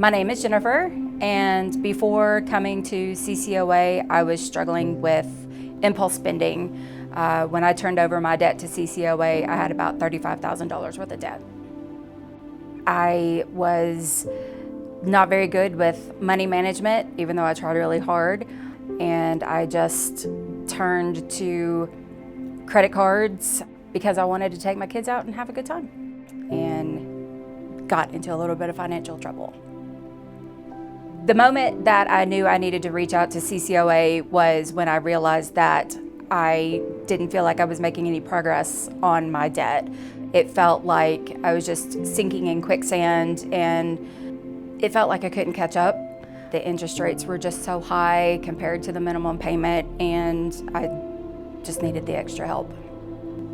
My name is Jennifer, and before coming to CCOA, I was struggling with impulse spending. When I turned over my debt to CCOA, I had about $35,000 worth of debt. I was not very good with money management, even though I tried really hard, and I just turned to credit cards because I wanted to take my kids out and have a good time, and got into a little bit of financial trouble. The moment that I knew I needed to reach out to CCOA was when I realized that I didn't feel like I was making any progress on my debt. It felt like I was just sinking in quicksand, and it felt like I couldn't catch up. The interest rates were just so high compared to the minimum payment, and I just needed the extra help.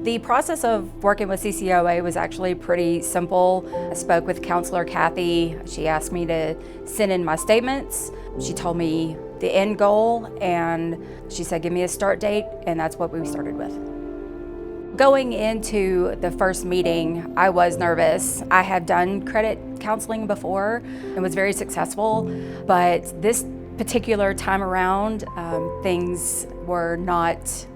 The process of working with CCOA was actually pretty simple. I spoke with Counselor Kathy. She asked me to send in my statements. She told me the end goal, and she said, give me a start date, and that's what we started with. Going into the first meeting, I was nervous. I had done credit counseling before and was very successful, but this particular time around, things were not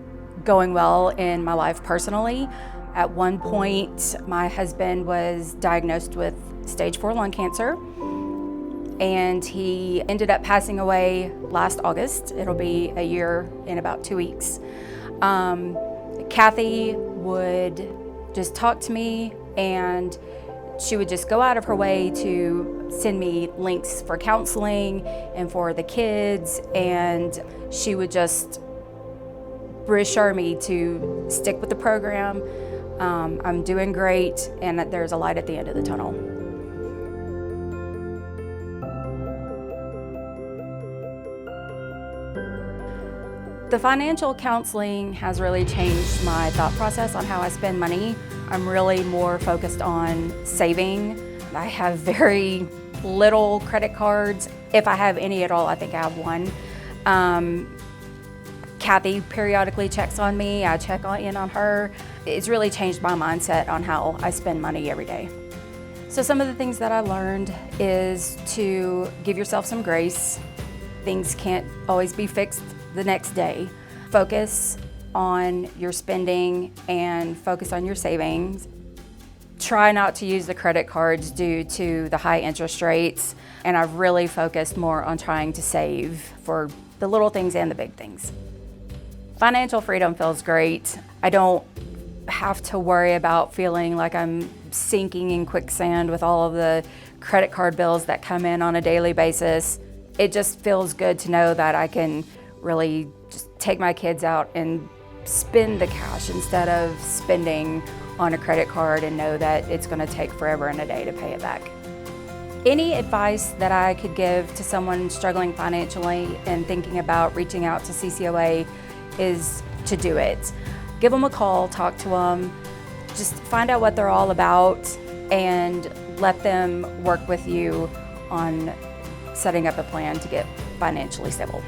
going well in my life personally. At one point, my husband was diagnosed with stage 4 lung cancer, and he ended up passing away last August. It'll be a year in about 2 weeks. Kathy would just talk to me, and she would just go out of her way to send me links for counseling and for the kids, and she would just reassure me to stick with the program. I'm doing great, and that there's a light at the end of the tunnel. The financial counseling has really changed my thought process on how I spend money. I'm really more focused on saving. I have very little credit cards. If I have any at all, I think I have one. Kathy periodically checks on me. I check in on her. It's really changed my mindset on how I spend money every day. So some of the things that I learned is to give yourself some grace. Things can't always be fixed the next day. Focus on your spending and focus on your savings. Try not to use the credit cards due to the high interest rates, and I've really focused more on trying to save for the little things and the big things. Financial freedom feels great. I don't have to worry about feeling like I'm sinking in quicksand with all of the credit card bills that come in on a daily basis. It just feels good to know that I can really just take my kids out and spend the cash instead of spending on a credit card and know that it's going to take forever and a day to pay it back. Any advice that I could give to someone struggling financially and thinking about reaching out to CCOA is to do it. Give them a call, talk to them, just find out what they're all about, and let them work with you on setting up a plan to get financially stable.